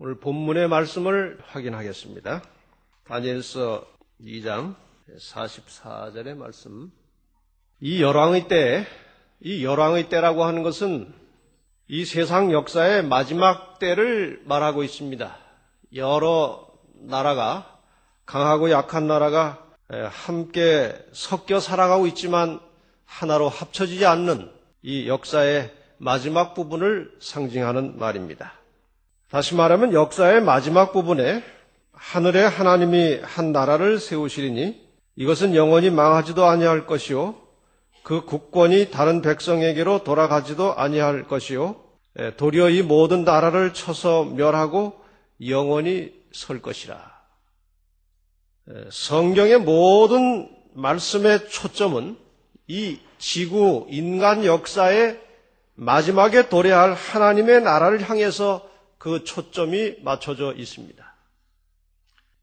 오늘 본문의 말씀을 확인하겠습니다. 다니엘서 2장 44절의 말씀. 이 열왕의 때라고 하는 것은 이 세상 역사의 마지막 때를 말하고 있습니다. 여러 나라가, 강하고 약한 나라가 함께 섞여 살아가고 있지만 하나로 합쳐지지 않는 이 역사의 마지막 부분을 상징하는 말입니다. 다시 말하면 역사의 마지막 부분에 하늘에 하나님이 한 나라를 세우시리니 이것은 영원히 망하지도 아니할 것이요 그 국권이 다른 백성에게로 돌아가지도 아니할 것이요 도리어 이 모든 나라를 쳐서 멸하고 영원히 설 것이라. 성경의 모든 말씀의 초점은 이 지구 인간 역사의 마지막에 도래할 하나님의 나라를 향해서 그 초점이 맞춰져 있습니다.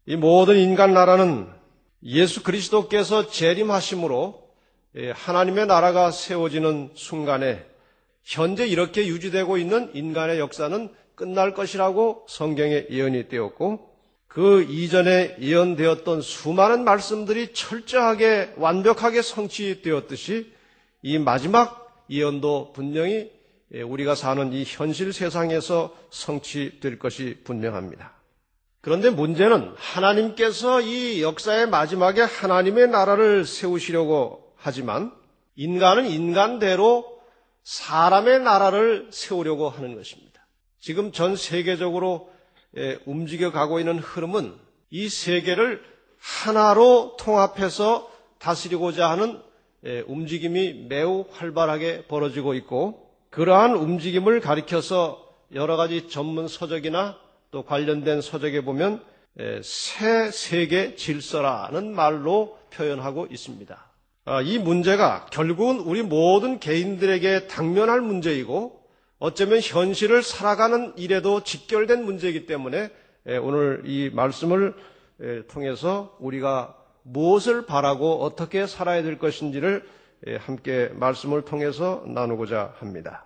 이 모든 인간 나라는 예수 그리스도께서 재림하심으로 하나님의 나라가 세워지는 순간에 현재 이렇게 유지되고 있는 인간의 역사는 끝날 것이라고 성경에 예언이 되었고 그 이전에 예언되었던 수많은 말씀들이 철저하게 완벽하게 성취되었듯이 이 마지막 예언도 분명히 우리가 사는 이 현실 세상에서 성취될 것이 분명합니다. 그런데 문제는 하나님께서 이 역사의 마지막에 하나님의 나라를 세우시려고 하지만 인간은 인간대로 사람의 나라를 세우려고 하는 것입니다. 지금 전 세계적으로 움직여가고 있는 흐름은 이 세계를 하나로 통합해서 다스리고자 하는 움직임이 매우 활발하게 벌어지고 있고 그러한 움직임을 가리켜서 여러 가지 전문 서적이나 또 관련된 서적에 보면 새 세계 질서라는 말로 표현하고 있습니다. 이 문제가 결국은 우리 모든 개인들에게 당면할 문제이고 어쩌면 현실을 살아가는 일에도 직결된 문제이기 때문에 오늘 이 말씀을 통해서 우리가 무엇을 바라고 어떻게 살아야 될 것인지를 함께 말씀을 통해서 나누고자 합니다.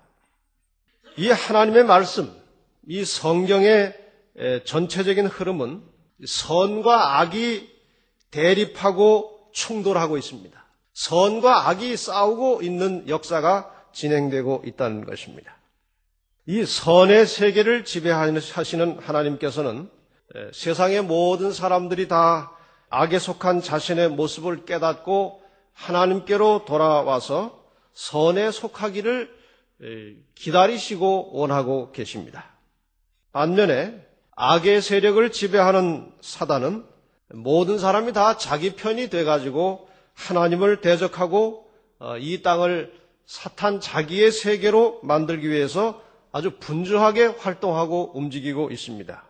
이 하나님의 말씀, 이 성경의 전체적인 흐름은 선과 악이 대립하고 충돌하고 있습니다. 선과 악이 싸우고 있는 역사가 진행되고 있다는 것입니다. 이 선의 세계를 지배하시는 하나님께서는 세상의 모든 사람들이 다 악에 속한 자신의 모습을 깨닫고 하나님께로 돌아와서 선에 속하기를 기다리시고 원하고 계십니다. 반면에 악의 세력을 지배하는 사단은 모든 사람이 다 자기 편이 돼가지고 하나님을 대적하고 이 땅을 사탄 자기의 세계로 만들기 위해서 아주 분주하게 활동하고 움직이고 있습니다.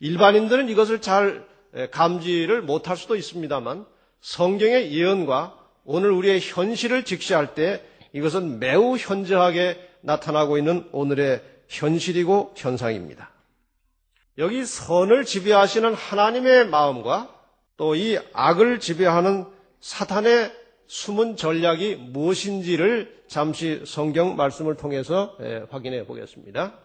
일반인들은 이것을 잘 감지를 못할 수도 있습니다만 성경의 예언과 오늘 우리의 현실을 직시할 때 이것은 매우 현저하게 나타나고 있는 오늘의 현실이고 현상입니다. 여기 선을 지배하시는 하나님의 마음과 또 이 악을 지배하는 사탄의 숨은 전략이 무엇인지를 잠시 성경 말씀을 통해서 확인해 보겠습니다.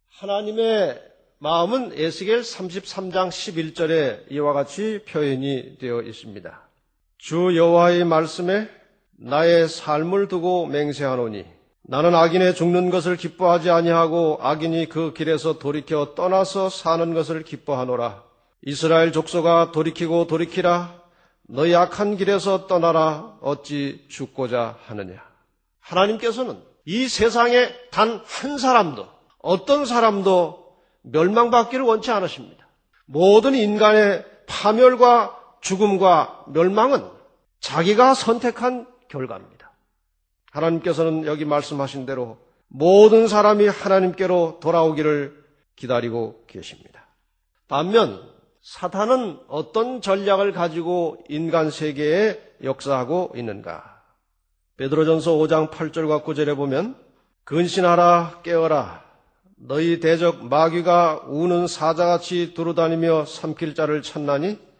하나님의 마음은 에스겔 33장 11절에 이와 같이 표현이 되어 있습니다. 주 여호와의 말씀에 나의 삶을 두고 맹세하노니 나는 악인의 죽는 것을 기뻐하지 아니하고 악인이 그 길에서 돌이켜 떠나서 사는 것을 기뻐하노라. 이스라엘 족속아 돌이키고 돌이키라. 너희 악한 길에서 떠나라. 어찌 죽고자 하느냐. 하나님께서는 이 세상에 단 한 사람도 어떤 사람도 멸망받기를 원치 않으십니다. 모든 인간의 파멸과 죽음과 멸망은 자기가 선택한 결과입니다. 하나님께서는 여기 말씀하신 대로 모든 사람이 하나님께로 돌아오기를 기다리고 계십니다. 반면 사탄은 어떤 전략을 가지고 인간 세계에 역사하고 있는가? 베드로전서 5장 8절과 9절에 보면 근신하라 깨어라 너희 대적 마귀가 우는 사자같이 두루다니며 삼킬 자를 찾나니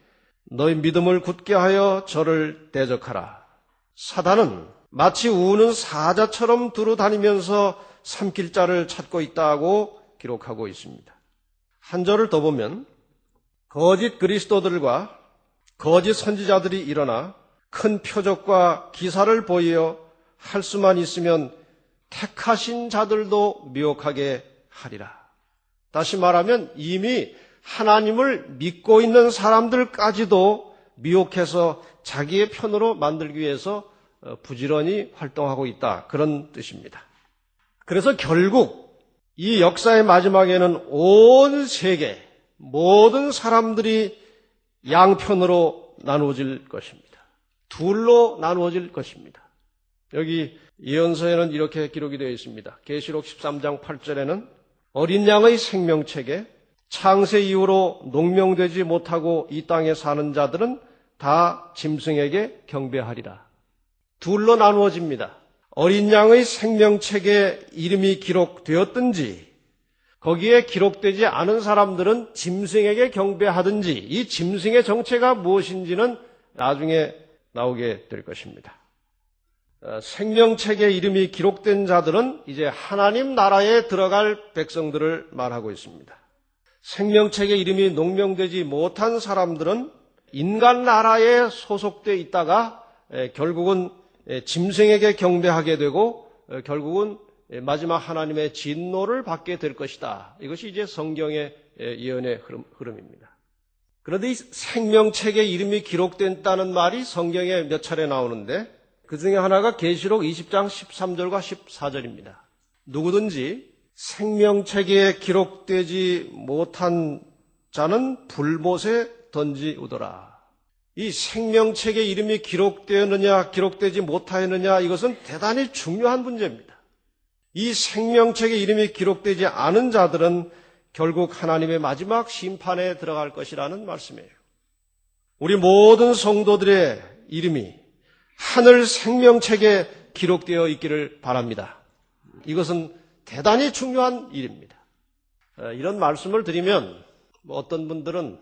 너희 믿음을 굳게 하여 저를 대적하라. 사단은 마치 우는 사자처럼 두루다니면서 삼킬 자를 찾고 있다고 기록하고 있습니다. 한 절을 더 보면 거짓 그리스도들과 거짓 선지자들이 일어나 큰 표적과 기사를 보이어 할 수만 있으면 택하신 자들도 미혹하게 하리라. 다시 말하면 이미 하나님을 믿고 있는 사람들까지도 미혹해서 자기의 편으로 만들기 위해서 부지런히 활동하고 있다. 그런 뜻입니다. 그래서 결국 이 역사의 마지막에는 온 세계 모든 사람들이 양편으로 나누어질 것입니다. 둘로 나누어질 것입니다. 여기 예언서에는 이렇게 기록이 되어 있습니다. 계시록 13장 8절에는 어린 양의 생명책에 창세 이후로 농명되지 못하고 이 땅에 사는 자들은 다 짐승에게 경배하리라. 둘로 나누어집니다. 어린 양의 생명책에 이름이 기록되었든지 거기에 기록되지 않은 사람들은 짐승에게 경배하든지 이 짐승의 정체가 무엇인지는 나중에 나오게 될 것입니다. 생명책에 이름이 기록된 자들은 이제 하나님 나라에 들어갈 백성들을 말하고 있습니다. 생명책에 이름이 농명되지 못한 사람들은 인간 나라에 소속되어 있다가 결국은 짐승에게 경배하게 되고 결국은 마지막 하나님의 진노를 받게 될 것이다. 이것이 이제 성경의 예언의 흐름입니다. 그런데 이 생명책에 이름이 기록됐다는 말이 성경에 몇 차례 나오는데 그 중에 하나가 계시록 20장 13절과 14절입니다. 누구든지 생명책에 기록되지 못한 자는 불못에 던지우더라. 이 생명책에 이름이 기록되었느냐 기록되지 못하였느냐 이것은 대단히 중요한 문제입니다. 이 생명책에 이름이 기록되지 않은 자들은 결국 하나님의 마지막 심판에 들어갈 것이라는 말씀이에요. 우리 모든 성도들의 이름이 하늘 생명책에 기록되어 있기를 바랍니다. 이것은 대단히 중요한 일입니다. 이런 말씀을 드리면 어떤 분들은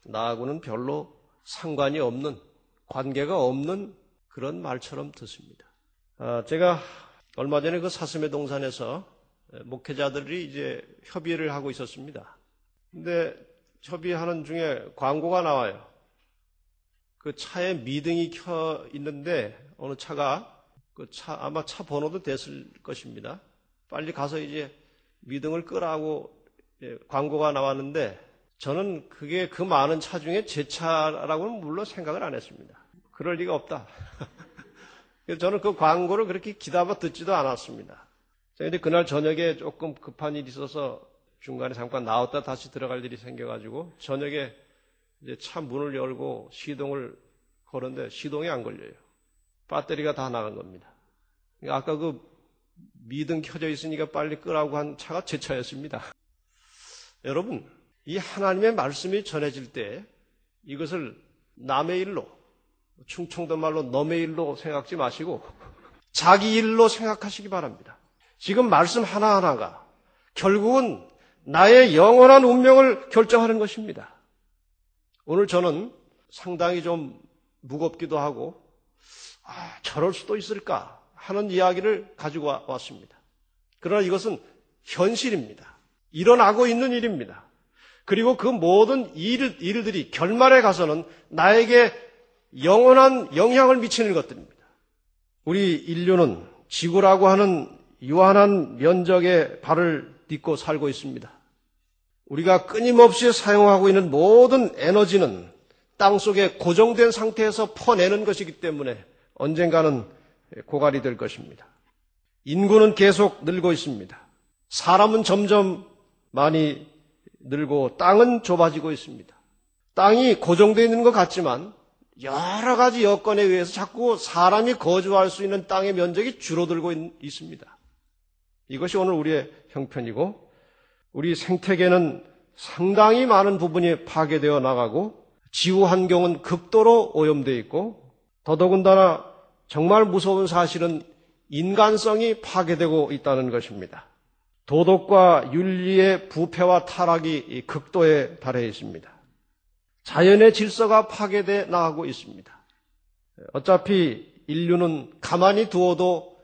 나하고는 별로 상관이 없는 관계가 없는 그런 말처럼 듣습니다. 제가 얼마 전에 그 사슴의 동산에서 목회자들이 이제 협의를 하고 있었습니다. 근데 협의하는 중에 광고가 나와요. 그 차에 미등이 켜 있는데 어느 차가 아마 차 번호도 됐을 것입니다. 빨리 가서 이제 미등을 끄라고 광고가 나왔는데 저는 그게 그 많은 차 중에 제 차라고는 물론 생각을 안 했습니다. 그럴 리가 없다. 그래서 저는 그 광고를 그렇게 기다려 듣지도 않았습니다. 그런데 그날 저녁에 조금 급한 일이 있어서 중간에 잠깐 나왔다 다시 들어갈 일이 생겨가지고 저녁에 이제 차 문을 열고 시동을 거는데 시동이 안 걸려요. 배터리가 다 나간 겁니다. 아까 그 미등 켜져 있으니까 빨리 끄라고 한 차가 제 차였습니다. 여러분, 이 하나님의 말씀이 전해질 때 이것을 남의 일로, 충청도 말로 넘의 일로 생각지 마시고 자기 일로 생각하시기 바랍니다. 지금 말씀 하나하나가 결국은 나의 영원한 운명을 결정하는 것입니다. 오늘 저는 상당히 좀 무겁기도 하고 저럴 수도 있을까 하는 이야기를 가지고 왔습니다. 그러나 이것은 현실입니다. 일어나고 있는 일입니다. 그리고 그 모든 일들이 결말에 가서는 나에게 영원한 영향을 미치는 것들입니다. 우리 인류는 지구라고 하는 유한한 면적에 발을 딛고 살고 있습니다. 우리가 끊임없이 사용하고 있는 모든 에너지는 땅속에 고정된 상태에서 퍼내는 것이기 때문에 언젠가는 고갈이 될 것입니다. 인구는 계속 늘고 있습니다. 사람은 점점 많이 늘고 땅은 좁아지고 있습니다. 땅이 고정되어 있는 것 같지만 여러 가지 여건에 의해서 자꾸 사람이 거주할 수 있는 땅의 면적이 줄어들고 있습니다. 이것이 오늘 우리의 형편이고 우리 생태계는 상당히 많은 부분이 파괴되어 나가고 지구 환경은 극도로 오염되어 있고 더더군다나 정말 무서운 사실은 인간성이 파괴되고 있다는 것입니다. 도덕과 윤리의 부패와 타락이 극도에 달해 있습니다. 자연의 질서가 파괴돼 나가고 있습니다. 어차피 인류는 가만히 두어도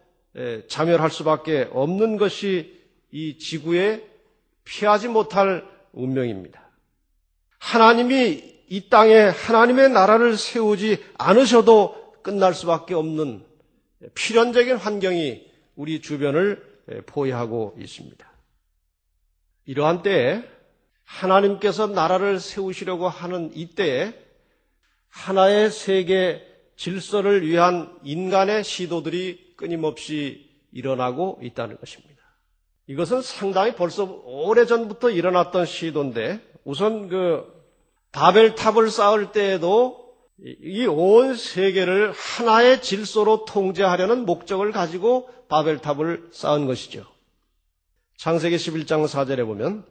자멸할 수밖에 없는 것이 이 지구의 피하지 못할 운명입니다. 하나님이 이 땅에 하나님의 나라를 세우지 않으셔도 끝날 수밖에 없는 필연적인 환경이 우리 주변을 포위하고 있습니다. 이러한 때에 하나님께서 나라를 세우시려고 하는 이때에 하나의 세계 질서를 위한 인간의 시도들이 끊임없이 일어나고 있다는 것입니다. 이것은 상당히 벌써 오래전부터 일어났던 시도인데, 우선 바벨탑을 쌓을 때에도 이 온 세계를 하나의 질서로 통제하려는 목적을 가지고 바벨탑을 쌓은 것이죠. 창세기 11장 4절에 보면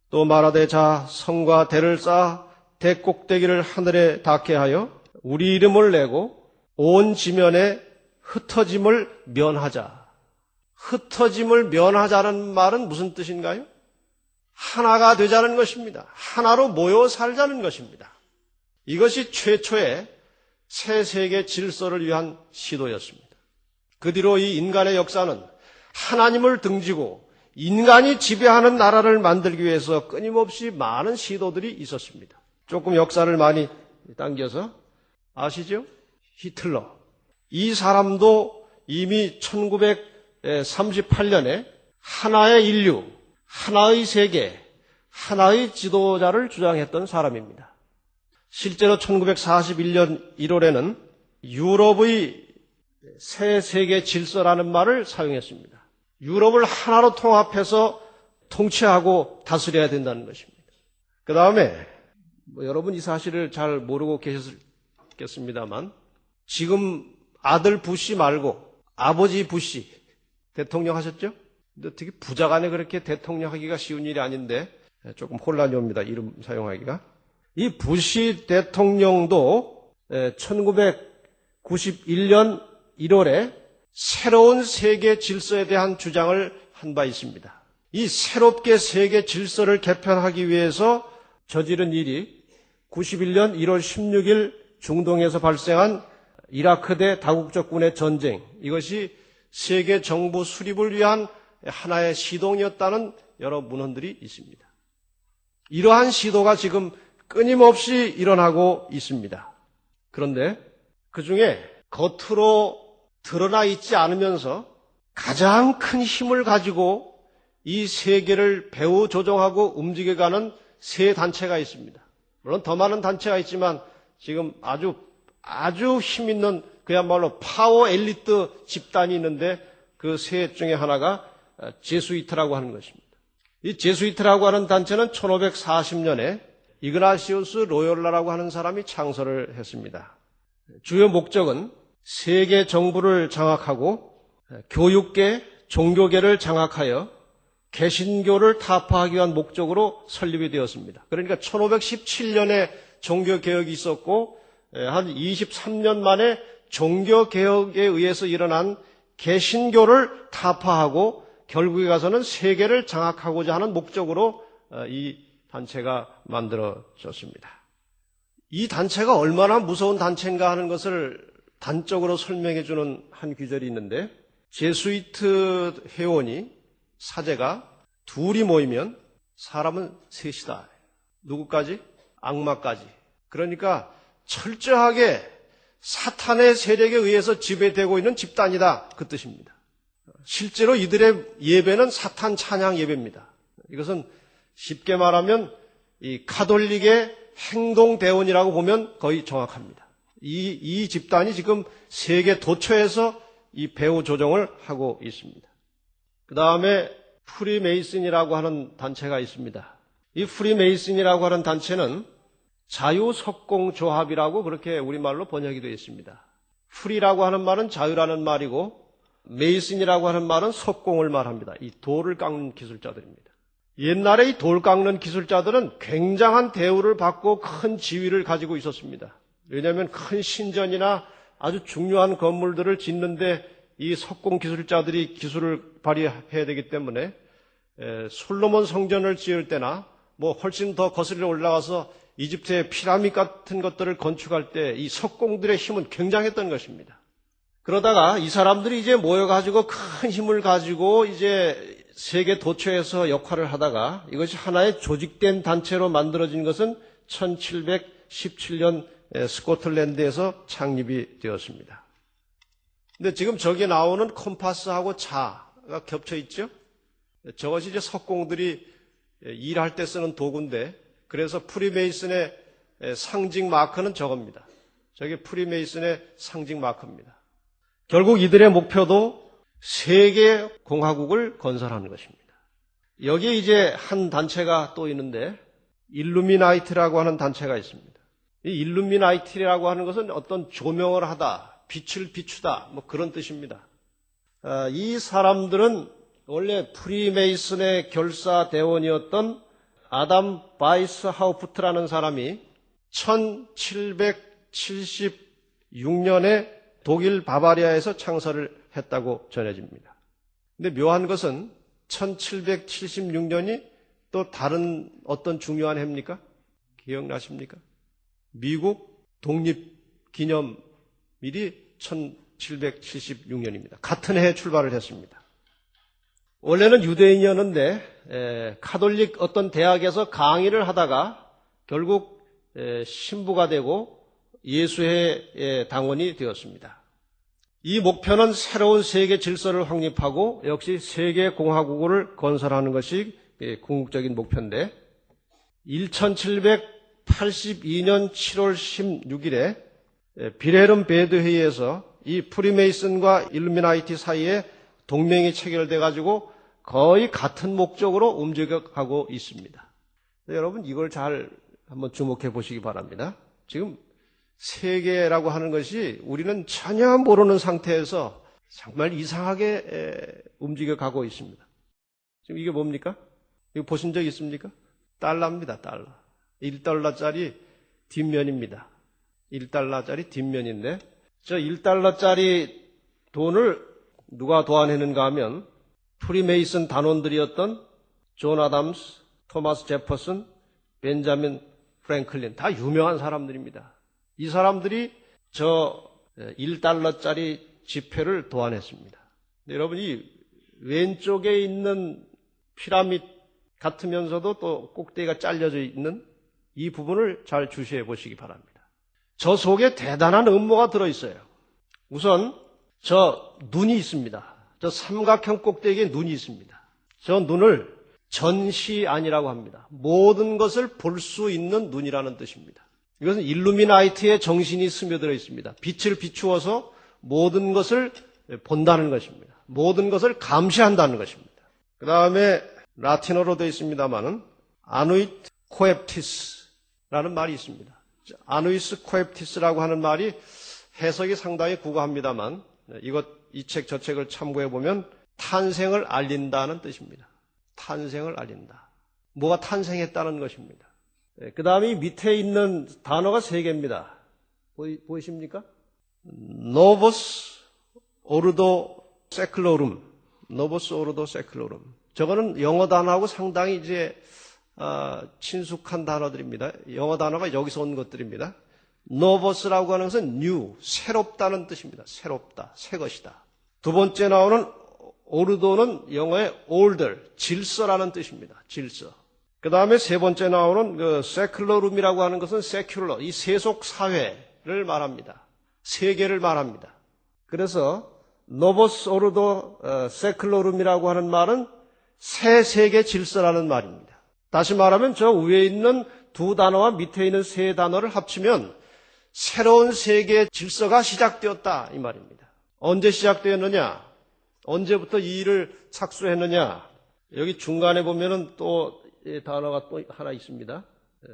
또 말하되 자 성과 대를 쌓아 대 꼭대기를 하늘에 닿게 하여 우리 이름을 내고 온 지면에 흩어짐을 면하자. 흩어짐을 면하자는 말은 무슨 뜻인가요? 하나가 되자는 것입니다. 하나로 모여 살자는 것입니다. 이것이 최초의 새 세계 질서를 위한 시도였습니다. 그 뒤로 이 인간의 역사는 하나님을 등지고 인간이 지배하는 나라를 만들기 위해서 끊임없이 많은 시도들이 있었습니다. 조금 역사를 많이 당겨서 아시죠? 히틀러. 이 사람도 이미 1938년에 하나의 인류, 하나의 세계, 하나의 지도자를 주장했던 사람입니다. 실제로 1941년 1월에는 유럽의 새 세계 질서라는 말을 사용했습니다. 유럽을 하나로 통합해서 통치하고 다스려야 된다는 것입니다. 그 다음에 여러분 이 사실을 잘 모르고 계셨겠습니다만 지금 아들 부시 말고 아버지 부시 대통령 하셨죠? 근데 되게 부자간에 그렇게 대통령 하기가 쉬운 일이 아닌데 조금 혼란이 옵니다. 이름 사용하기가. 이 부시 대통령도 1991년 1월에 새로운 세계 질서에 대한 주장을 한 바 있습니다. 이 새롭게 세계 질서를 개편하기 위해서 저지른 일이 91년 1월 16일 중동에서 발생한 이라크 대 다국적군의 전쟁, 이것이 세계 정부 수립을 위한 하나의 시동이었다는 여러 문헌들이 있습니다. 이러한 시도가 지금 끊임없이 일어나고 있습니다. 그런데 그 중에 겉으로 드러나 있지 않으면서 가장 큰 힘을 가지고 이 세계를 배후 조종하고 움직여가는 세 단체가 있습니다. 물론 더 많은 단체가 있지만 지금 아주 힘 있는 그야말로 파워 엘리트 집단이 있는데 그 세 중에 하나가 제수이트라고 하는 것입니다. 이 제수이트라고 하는 단체는 1540년에 이그나시우스 로욜라라고 하는 사람이 창설을 했습니다. 주요 목적은 세계 정부를 장악하고 교육계, 종교계를 장악하여 개신교를 타파하기 위한 목적으로 설립이 되었습니다. 그러니까 1517년에 종교개혁이 있었고 한 23년 만에 종교개혁에 의해서 일어난 개신교를 타파하고 결국에 가서는 세계를 장악하고자 하는 목적으로 이 단체가 만들어졌습니다. 이 단체가 얼마나 무서운 단체인가 하는 것을 단적으로 설명해 주는 한 구절이 있는데, 제수이트 회원이 사제가 둘이 모이면 사람은 셋이다. 누구까지? 악마까지. 그러니까 철저하게 사탄의 세력에 의해서 지배되고 있는 집단이다. 그 뜻입니다. 실제로 이들의 예배는 사탄 찬양 예배입니다. 이것은 쉽게 말하면 이 가톨릭의 행동대원이라고 보면 거의 정확합니다. 이 집단이 지금 세계 도처에서 이 배후 조정을 하고 있습니다. 그 다음에 프리메이슨이라고 하는 단체가 있습니다. 이 프리메이슨이라고 하는 단체는 자유석공조합이라고 그렇게 우리말로 번역이 되어 있습니다. 프리라고 하는 말은 자유라는 말이고 메이슨이라고 하는 말은 석공을 말합니다. 이 돌을 깎는 기술자들입니다. 옛날에 이 돌 깎는 기술자들은 굉장한 대우를 받고 큰 지위를 가지고 있었습니다. 왜냐하면 큰 신전이나 아주 중요한 건물들을 짓는데 이 석공 기술자들이 기술을 발휘해야 되기 때문에 솔로몬 성전을 지을 때나 뭐 훨씬 더 거슬러 올라가서 이집트의 피라미드 같은 것들을 건축할 때 이 석공들의 힘은 굉장했던 것입니다. 그러다가 이 사람들이 이제 모여가지고 큰 힘을 가지고 이제 세계 도처에서 역할을 하다가 이것이 하나의 조직된 단체로 만들어진 것은 1717년 스코틀랜드에서 창립이 되었습니다. 근데 지금 저기 나오는 컴파스하고 자가 겹쳐 있죠? 저것이 이제 석공들이 일할 때 쓰는 도구인데, 그래서 프리메이슨의 상징 마크는 저겁니다. 저게 프리메이슨의 상징 마크입니다. 결국 이들의 목표도 세계 공화국을 건설하는 것입니다. 여기에 이제 한 단체가 또 있는데 일루미나이트라고 하는 단체가 있습니다. 이 일루미나이트라고 하는 것은 어떤 조명을 하다, 빛을 비추다, 뭐 그런 뜻입니다. 이 사람들은 원래 프리메이슨의 결사 대원이었던 아담 바이스하우프트라는 사람이 1776년에 독일 바바리아에서 창설을 했다고 전해집니다. 근데 묘한 것은 1776년이 또 다른 어떤 중요한 해입니까? 기억나십니까? 미국 독립기념일이 1776년입니다. 같은 해에 출발을 했습니다. 원래는 유대인이었는데 카톨릭 어떤 대학에서 강의를 하다가 결국 신부가 되고 예수회 당원이 되었습니다. 이 목표는 새로운 세계 질서를 확립하고 역시 세계 공화국을 건설하는 것이 궁극적인 목표인데 1782년 7월 16일에 빌헬름 베드 회의에서 이 프리메이슨과 일루미나이티 사이에 동맹이 체결돼 가지고 거의 같은 목적으로 움직여가고 있습니다. 여러분 이걸 잘 한번 주목해 보시기 바랍니다. 지금 세계라고 하는 것이 우리는 전혀 모르는 상태에서 정말 이상하게 움직여가고 있습니다. 지금 이게 뭡니까? 이거 보신 적 있습니까? 달러입니다. 달러. 1달러짜리 뒷면입니다. 1달러짜리 뒷면인데 저 1달러짜리 돈을 누가 도안했는가 하면 프리메이슨 단원들이었던 존 아담스, 토마스 제퍼슨, 벤자민 프랭클린 다 유명한 사람들입니다. 이 사람들이 저 1달러짜리 지폐를 도안했습니다. 여러분 이 왼쪽에 있는 피라밋 같으면서도 또 꼭대기가 잘려져 있는 이 부분을 잘 주시해 보시기 바랍니다. 저 속에 대단한 음모가 들어있어요. 우선 저 눈이 있습니다. 저 삼각형 꼭대기에 눈이 있습니다. 저 눈을 전시안이라고 합니다. 모든 것을 볼 수 있는 눈이라는 뜻입니다. 이것은 일루미나이트의 정신이 스며들어 있습니다. 빛을 비추어서 모든 것을 본다는 것입니다. 모든 것을 감시한다는 것입니다. 그 다음에 라틴어로 되어 있습니다만은 아누이트 코에프티스라는 말이 있습니다. 아누이스 코에프티스라고 하는 말이 해석이 상당히 구가합니다만 이 책 저 책을 참고해 보면 탄생을 알린다는 뜻입니다. 탄생을 알린다. 뭐가 탄생했다는 것입니다. 그 다음에 밑에 있는 단어가 세 개입니다. 보이십니까? 노버스 오르도 세클로룸. 노버스 오르도 세클로룸. 저거는 영어 단어하고 상당히 이제 친숙한 단어들입니다. 영어 단어가 여기서 온 것들입니다. 노버스라고 하는 것은 new, 새롭다는 뜻입니다. 새롭다, 새 것이다. 두 번째 나오는 오르도는 영어의 older, 질서라는 뜻입니다. 질서. 그 다음에 세 번째 나오는 그 세큘러룸이라고 하는 것은 세큘러, 이 세속 사회를 말합니다. 세계를 말합니다. 그래서 노버스 오르도 세큘러룸이라고 하는 말은 새 세계 질서라는 말입니다. 다시 말하면 저 위에 있는 두 단어와 밑에 있는 세 단어를 합치면 새로운 세계 질서가 시작되었다 이 말입니다. 언제 시작되었느냐? 언제부터 이 일을 착수했느냐? 여기 중간에 보면은 또 단어가 또 하나 있습니다.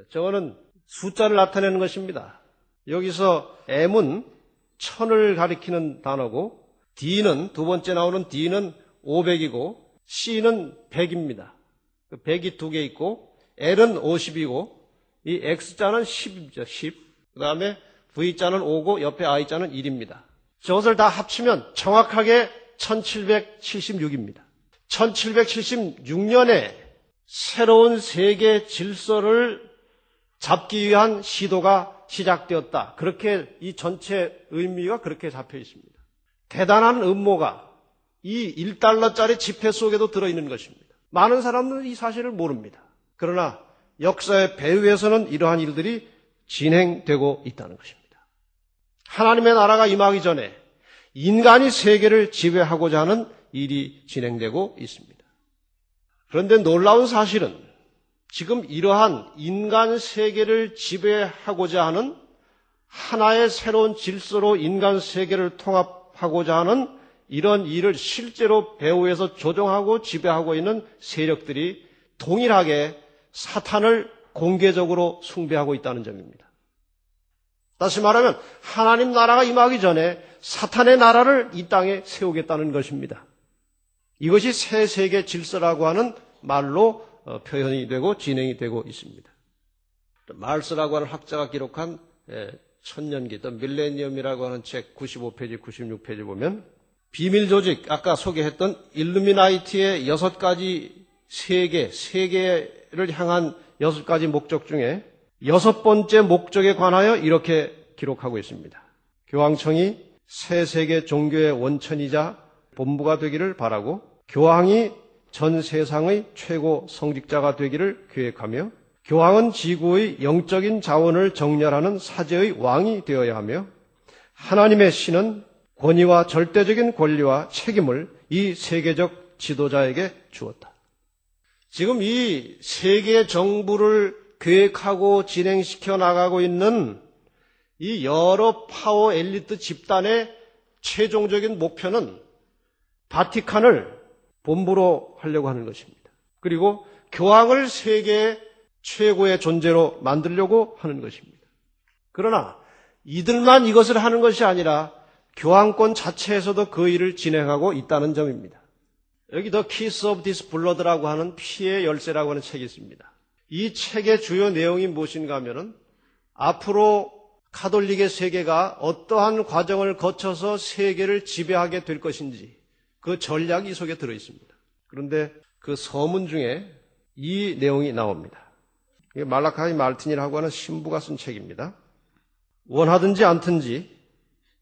저거는 숫자를 나타내는 것입니다. 여기서 M은 1000을 가리키는 단어고 D는 두 번째 나오는 D는 500이고 C는 100입니다. 100이 두 개 있고 L은 50이고 이 X자는 10이죠. 10. 그 다음에 V자는 5고 옆에 I자는 1입니다. 저것을 다 합치면 정확하게 1776입니다. 1776년에 새로운 세계 질서를 잡기 위한 시도가 시작되었다. 그렇게 이 전체 의미가 그렇게 잡혀 있습니다. 대단한 음모가 이 1달러짜리 지폐 속에도 들어있는 것입니다. 많은 사람들은 이 사실을 모릅니다. 그러나 역사의 배후에서는 이러한 일들이 진행되고 있다는 것입니다. 하나님의 나라가 임하기 전에 인간이 세계를 지배하고자 하는 일이 진행되고 있습니다. 그런데 놀라운 사실은 지금 이러한 인간 세계를 지배하고자 하는 하나의 새로운 질서로 인간 세계를 통합하고자 하는 이런 일을 실제로 배후에서 조종하고 지배하고 있는 세력들이 동일하게 사탄을 공개적으로 숭배하고 있다는 점입니다. 다시 말하면 하나님 나라가 임하기 전에 사탄의 나라를 이 땅에 세우겠다는 것입니다. 이것이 새 세계 질서라고 하는 말로 표현이 되고 진행이 되고 있습니다. 말스라고 하는 학자가 기록한 천년기, 또 밀레니엄이라고 하는 책 95페이지, 96페이지 보면 비밀 조직, 아까 소개했던 일루미나이티의 6가지 세계를 향한 6가지 목적 중에 6번째 목적에 관하여 이렇게 기록하고 있습니다. 교황청이 새 세계 종교의 원천이자 본부가 되기를 바라고 교황이 전 세상의 최고 성직자가 되기를 계획하며 교황은 지구의 영적인 자원을 정렬하는 사제의 왕이 되어야 하며 하나님의 신은 권위와 절대적인 권리와 책임을 이 세계적 지도자에게 주었다. 지금 이 세계 정부를 계획하고 진행시켜 나가고 있는 이 여러 파워 엘리트 집단의 최종적인 목표는 바티칸을 본부로 하려고 하는 것입니다. 그리고 교황을 세계의 최고의 존재로 만들려고 하는 것입니다. 그러나 이들만 이것을 하는 것이 아니라 교황권 자체에서도 그 일을 진행하고 있다는 점입니다. 여기 The Keys of This Blood라고 하는 피의 열쇠라고 하는 책이 있습니다. 이 책의 주요 내용이 무엇인가 하면은 앞으로 가톨릭의 세계가 어떠한 과정을 거쳐서 세계를 지배하게 될 것인지 그 전략이 이 속에 들어 있습니다. 그런데 그 서문 중에 이 내용이 나옵니다. 말라카이 말틴이라고 하는 신부가 쓴 책입니다. 원하든지 않든지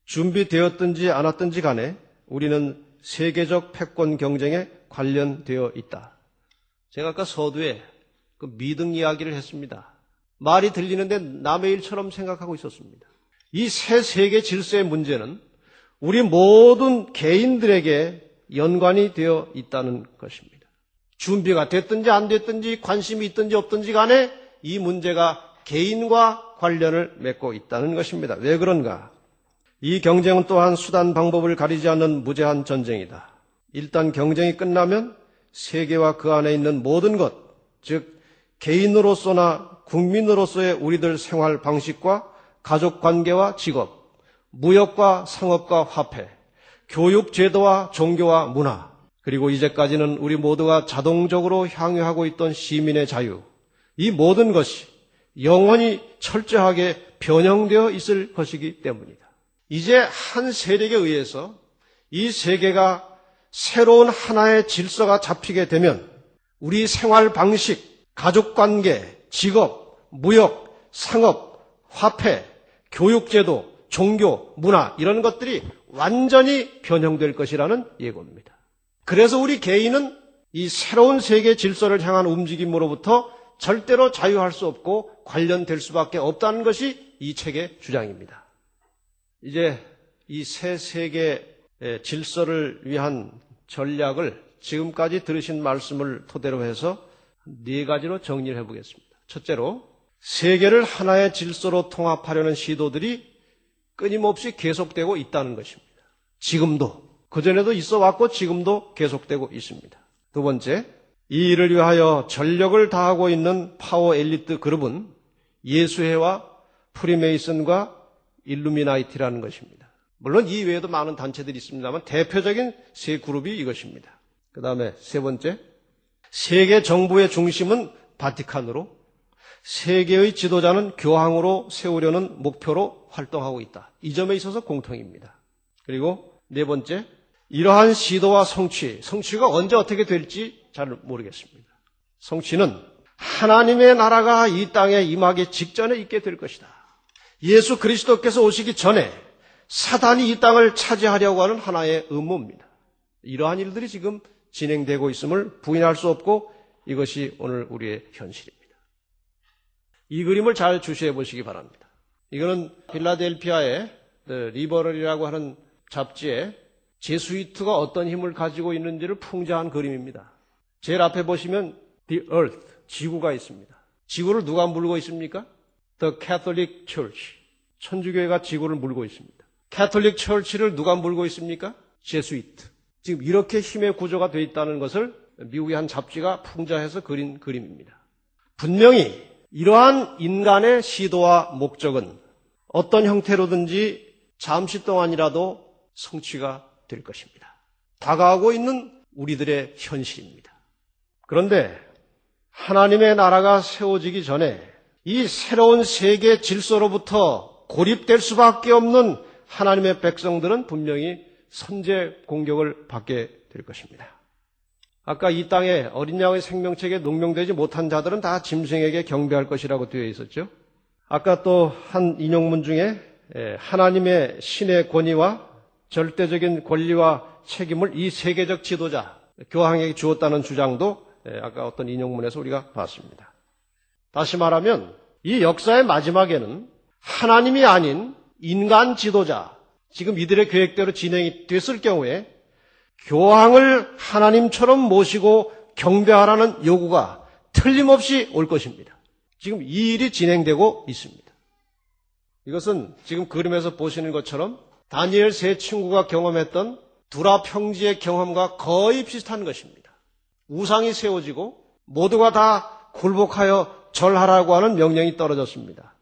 준비되었든지 않았든지 간에 우리는 세계적 패권 경쟁에 관련되어 있다. 제가 아까 서두에 그 미등 이야기를 했습니다. 말이 들리는데 남의 일처럼 생각하고 있었습니다. 이 새 세계 질서의 문제는 우리 모든 개인들에게 연관이 되어 있다는 것입니다. 준비가 됐든지 안 됐든지 관심이 있든지 없든지 간에 이 문제가 개인과 관련을 맺고 있다는 것입니다. 왜 그런가? 이 경쟁은 또한 수단 방법을 가리지 않는 무제한 전쟁이다. 일단 경쟁이 끝나면 세계와 그 안에 있는 모든 것, 즉 개인으로서나 국민으로서의 우리들 생활 방식과 가족 관계와 직업, 무역과 상업과 화폐, 교육 제도와 종교와 문화, 그리고 이제까지는 우리 모두가 자동적으로 향유하고 있던 시민의 자유, 이 모든 것이 영원히 철저하게 변형되어 있을 것이기 때문이다. 이제 한 세력에 의해서 이 세계가 새로운 하나의 질서가 잡히게 되면 우리 생활 방식, 가족관계, 직업, 무역, 상업, 화폐, 교육제도, 종교, 문화 이런 것들이 완전히 변형될 것이라는 예고입니다. 그래서 우리 개인은 이 새로운 세계 질서를 향한 움직임으로부터 절대로 자유할 수 없고 관련될 수밖에 없다는 것이 이 책의 주장입니다. 이제 이 새 세계 질서를 위한 전략을 지금까지 들으신 말씀을 토대로 해서 4가지로 정리를 해보겠습니다. 첫째로, 세계를 하나의 질서로 통합하려는 시도들이 끊임없이 계속되고 있다는 것입니다. 지금도, 그전에도 있어 왔고 지금도 계속되고 있습니다. 두 번째, 이 일을 위하여 전력을 다하고 있는 파워 엘리트 그룹은 예수회와 프리메이슨과 일루미나이티라는 것입니다. 물론 이 외에도 많은 단체들이 있습니다만 대표적인 세 그룹이 이것입니다. 그 다음에 세 번째, 세계 정부의 중심은 바티칸으로 세계의 지도자는 교황으로 세우려는 목표로 활동하고 있다. 이 점에 있어서 공통입니다. 그리고 네 번째, 이러한 시도와 성취가 언제 어떻게 될지 잘 모르겠습니다. 성취는 하나님의 나라가 이 땅에 임하기 직전에 있게 될 것이다. 예수 그리스도께서 오시기 전에 사단이 이 땅을 차지하려고 하는 하나의 음모입니다. 이러한 일들이 지금 진행되고 있음을 부인할 수 없고 이것이 오늘 우리의 현실입니다. 이 그림을 잘 주시해 보시기 바랍니다. 이거는 필라델피아의 리버럴이라고 하는 잡지에 제수이트가 어떤 힘을 가지고 있는지를 풍자한 그림입니다. 제일 앞에 보시면 The Earth, 지구가 있습니다. 지구를 누가 물고 있습니까? The Catholic Church, 천주교회가 지구를 물고 있습니다. Catholic Church를 누가 물고 있습니까? 제수이트. 지금 이렇게 힘의 구조가 되어 있다는 것을 미국의 한 잡지가 풍자해서 그린 그림입니다. 분명히 이러한 인간의 시도와 목적은 어떤 형태로든지 잠시 동안이라도 성취가 될 것입니다. 다가오고 있는 우리들의 현실입니다. 그런데 하나님의 나라가 세워지기 전에 이 새로운 세계 질서로부터 고립될 수밖에 없는 하나님의 백성들은 분명히 선제 공격을 받게 될 것입니다. 아까 이 땅에 어린 양의 생명책에 농명되지 못한 자들은 다 짐승에게 경배할 것이라고 되어 있었죠. 아까 또 한 인용문 중에 하나님의 신의 권위와 절대적인 권리와 책임을 이 세계적 지도자 교황에게 주었다는 주장도 아까 어떤 인용문에서 우리가 봤습니다. 다시 말하면 이 역사의 마지막에는 하나님이 아닌 인간 지도자, 지금 이들의 계획대로 진행이 됐을 경우에 교황을 하나님처럼 모시고 경배하라는 요구가 틀림없이 올 것입니다. 지금 이 일이 진행되고 있습니다. 이것은 지금 그림에서 보시는 것처럼 다니엘 세 친구가 경험했던 두라 평지의 경험과 거의 비슷한 것입니다. 우상이 세워지고 모두가 다 굴복하여 절하라고 하는 명령이 떨어졌습니다.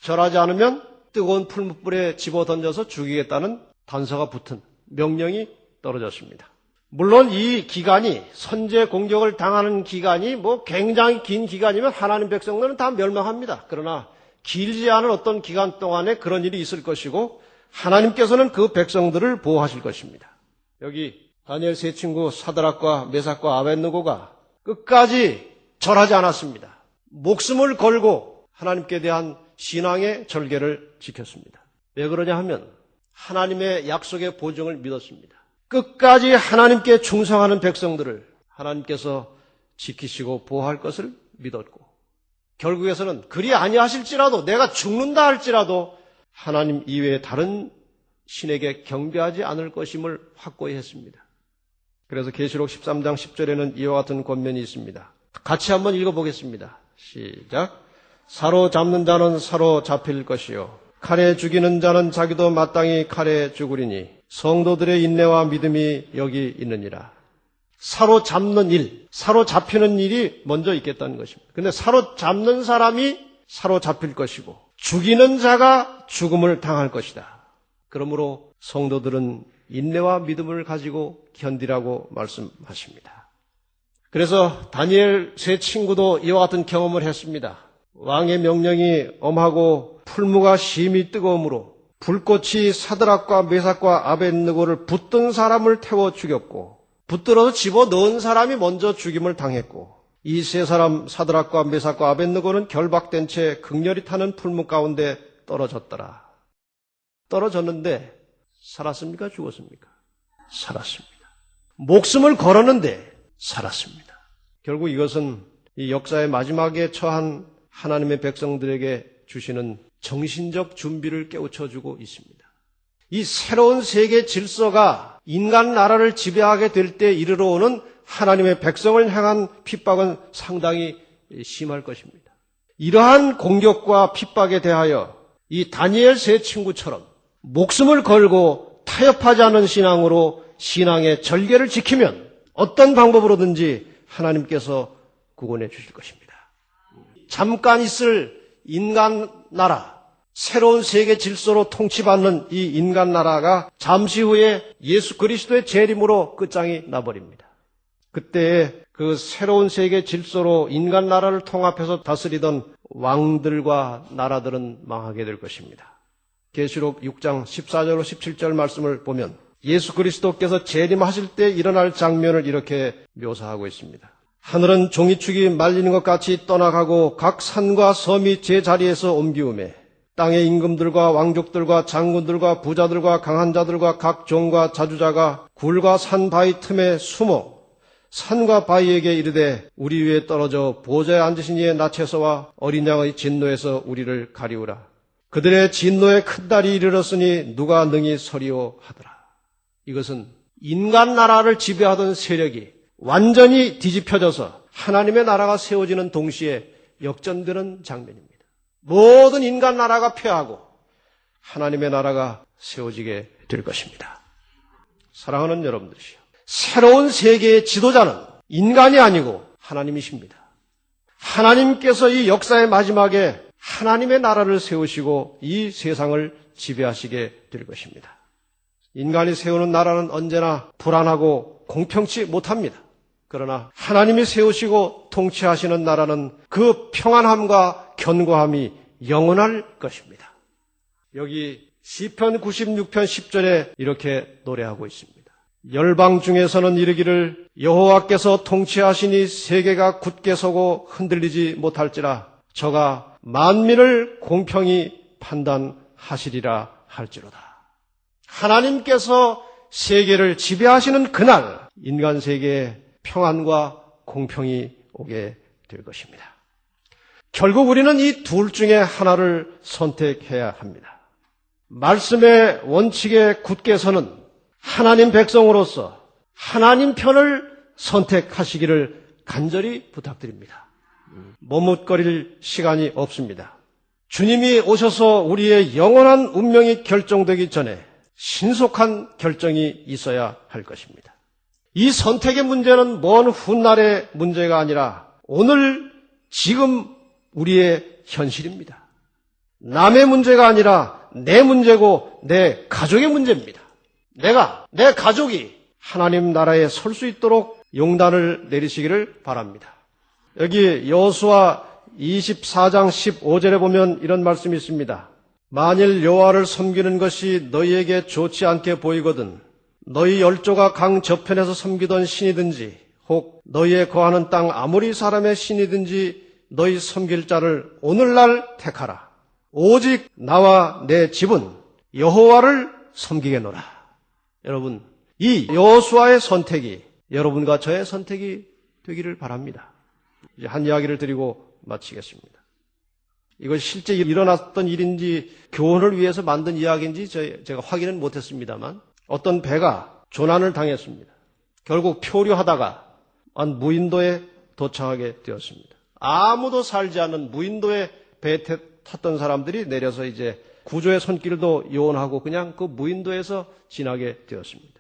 절하지 않으면 뜨거운 풀무불에 집어던져서 죽이겠다는 단서가 붙은 명령이 떨어졌습니다. 물론 이 기간이 선제 공격을 당하는 기간이 굉장히 긴 기간이면 하나님 백성들은 다 멸망합니다. 그러나 길지 않은 어떤 기간 동안에 그런 일이 있을 것이고 하나님께서는 그 백성들을 보호하실 것입니다. 여기 다니엘 세 친구 사드락과 메삭과 아벳느고가 끝까지 절하지 않았습니다. 목숨을 걸고 하나님께 대한 신앙의 절개를 지켰습니다. 왜 그러냐 하면 하나님의 약속의 보증을 믿었습니다. 끝까지 하나님께 충성하는 백성들을 하나님께서 지키시고 보호할 것을 믿었고 결국에서는 그리 아니하실지라도 내가 죽는다 할지라도 하나님 이외에 다른 신에게 경배하지 않을 것임을 확고히 했습니다. 그래서 계시록 13장 10절에는 이와 같은 권면이 있습니다. 같이 한번 읽어보겠습니다. 시작. 사로잡는 자는 사로잡힐 것이요 칼에 죽이는 자는 자기도 마땅히 칼에 죽으리니 성도들의 인내와 믿음이 여기 있느니라. 사로잡는 일, 사로잡히는 일이 먼저 있겠다는 것입니다. 그런데 사로잡는 사람이 사로잡힐 것이고 죽이는 자가 죽음을 당할 것이다. 그러므로 성도들은 인내와 믿음을 가지고 견디라고 말씀하십니다. 그래서 다니엘 세 친구도 이와 같은 경험을 했습니다. 왕의 명령이 엄하고 풀무가 심히 뜨거움으로 불꽃이 사드락과 메삭과 아벳느고를 붙든 사람을 태워 죽였고 붙들어서 집어넣은 사람이 먼저 죽임을 당했고 이 세 사람 사드락과 메삭과 아벳느고는 결박된 채 극렬히 타는 풀무 가운데 떨어졌더라. 떨어졌는데 살았습니까? 죽었습니까? 살았습니다. 목숨을 걸었는데 살았습니다. 결국 이것은 이 역사의 마지막에 처한 하나님의 백성들에게 주시는 정신적 준비를 깨우쳐주고 있습니다. 이 새로운 세계 질서가 인간 나라를 지배하게 될 때 이르러 오는 하나님의 백성을 향한 핍박은 상당히 심할 것입니다. 이러한 공격과 핍박에 대하여 이 다니엘 세 친구처럼 목숨을 걸고 타협하지 않은 신앙으로 신앙의 절개를 지키면 어떤 방법으로든지 하나님께서 구원해 주실 것입니다. 잠깐 있을 인간 나라, 새로운 세계 질서로 통치받는 이 인간 나라가 잠시 후에 예수 그리스도의 재림으로 끝장이 나버립니다. 그때에 그 새로운 세계 질서로 인간 나라를 통합해서 다스리던 왕들과 나라들은 망하게 될 것입니다. 계시록 6장 14절로 17절 말씀을 보면 예수 그리스도께서 재림하실 때 일어날 장면을 이렇게 묘사하고 있습니다. 하늘은 종이축이 말리는 것 같이 떠나가고 각 산과 섬이 제자리에서 옮기우매 땅의 임금들과 왕족들과 장군들과 부자들과 강한 자들과 각 종과 자주자가 굴과 산 바위 틈에 숨어 산과 바위에게 이르되 우리 위에 떨어져 보좌에 앉으신 이의 낯에서와 어린 양의 진노에서 우리를 가리우라. 그들의 진노의 큰 날이 이르렀으니 누가 능히 서리오 하더라. 이것은 인간 나라를 지배하던 세력이 완전히 뒤집혀져서 하나님의 나라가 세워지는 동시에 역전되는 장면입니다. 모든 인간 나라가 패하고 하나님의 나라가 세워지게 될 것입니다. 사랑하는 여러분들이시여, 새로운 세계의 지도자는 인간이 아니고 하나님이십니다. 하나님께서 이 역사의 마지막에 하나님의 나라를 세우시고 이 세상을 지배하시게 될 것입니다. 인간이 세우는 나라는 언제나 불안하고 공평치 못합니다. 그러나 하나님이 세우시고 통치하시는 나라는 그 평안함과 견고함이 영원할 것입니다. 여기 시편 96편 10절에 이렇게 노래하고 있습니다. 열방 중에서는 이르기를 여호와께서 통치하시니 세계가 굳게 서고 흔들리지 못할지라 저가 만민을 공평히 판단하시리라 할지로다. 하나님께서 세계를 지배하시는 그날 인간 세계에 평안과 공평이 오게 될 것입니다. 결국 우리는 이 둘 중에 하나를 선택해야 합니다. 말씀의 원칙에 굳게 서는 하나님 백성으로서 하나님 편을 선택하시기를 간절히 부탁드립니다. 머뭇거릴 시간이 없습니다. 주님이 오셔서 우리의 영원한 운명이 결정되기 전에 신속한 결정이 있어야 할 것입니다. 이 선택의 문제는 먼 훗날의 문제가 아니라 오늘 지금 우리의 현실입니다. 남의 문제가 아니라 내 문제고 내 가족의 문제입니다. 내 가족이 하나님 나라에 설 수 있도록 용단을 내리시기를 바랍니다. 여기 여호수아 24장 15절에 보면 이런 말씀이 있습니다. 만일 여호와를 섬기는 것이 너희에게 좋지 않게 보이거든 너희 열조가 강 저편에서 섬기던 신이든지 혹 너희의 거하는 땅 아무리 사람의 신이든지 너희 섬길 자를 오늘날 택하라. 오직 나와 내 집은 여호와를 섬기겠노라. 여러분, 이 여호수아의 선택이 여러분과 저의 선택이 되기를 바랍니다. 이제 한 이야기를 드리고 마치겠습니다. 이것이 실제 일어났던 일인지 교훈을 위해서 만든 이야기인지 제가 확인은 못했습니다만 어떤 배가 조난을 당했습니다. 결국 표류하다가 무인도에 도착하게 되었습니다. 아무도 살지 않는 무인도에 배에 탔던 사람들이 내려서 이제 구조의 손길도 요원하고 그냥 그 무인도에서 지나게 되었습니다.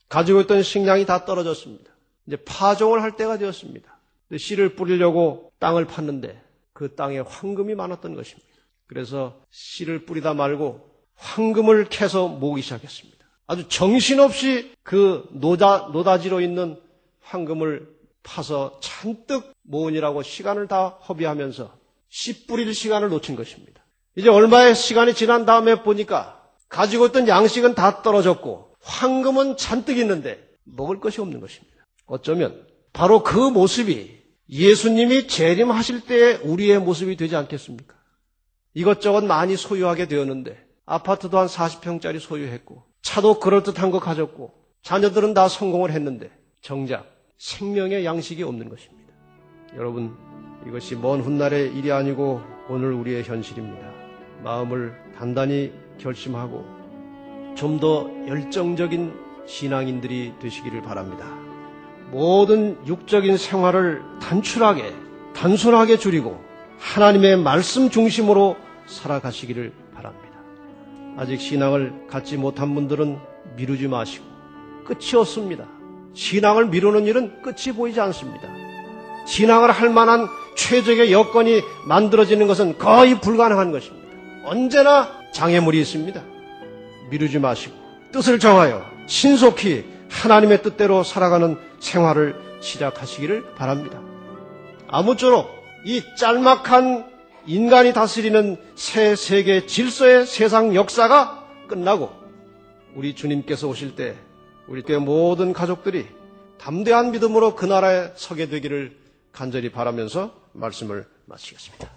가지고 있던 식량이 다 떨어졌습니다. 이제 파종을 할 때가 되었습니다. 씨를 뿌리려고 땅을 팠는데 그 땅에 황금이 많았던 것입니다. 그래서 씨를 뿌리다 말고 황금을 캐서 모으기 시작했습니다. 아주 정신없이 그 노다지로 있는 황금을 파서 잔뜩 모으느라고 시간을 다 허비하면서 씨 뿌릴 시간을 놓친 것입니다. 이제 얼마의 시간이 지난 다음에 보니까 가지고 있던 양식은 다 떨어졌고 황금은 잔뜩 있는데 먹을 것이 없는 것입니다. 어쩌면 바로 그 모습이 예수님이 재림하실 때의 우리의 모습이 되지 않겠습니까? 이것저것 많이 소유하게 되었는데 아파트도 한 40평짜리 소유했고 차도 그럴듯한 거 가졌고 자녀들은 다 성공을 했는데 정작 생명의 양식이 없는 것입니다. 여러분, 이것이 먼 훗날의 일이 아니고 오늘 우리의 현실입니다. 마음을 단단히 결심하고 좀 더 열정적인 신앙인들이 되시기를 바랍니다. 모든 육적인 생활을 단순하게 줄이고 하나님의 말씀 중심으로 살아가시기를 바랍니다. 아직 신앙을 갖지 못한 분들은 미루지 마시고 끝이 없습니다. 신앙을 미루는 일은 끝이 보이지 않습니다. 신앙을 할 만한 최적의 여건이 만들어지는 것은 거의 불가능한 것입니다. 언제나 장애물이 있습니다. 미루지 마시고 뜻을 정하여 신속히 하나님의 뜻대로 살아가는 생활을 시작하시기를 바랍니다. 아무쪼록 이 짤막한 인간이 다스리는 새 세계 질서의 세상 역사가 끝나고 우리 주님께서 오실 때 우리 교회 모든 가족들이 담대한 믿음으로 그 나라에 서게 되기를 간절히 바라면서 말씀을 마치겠습니다.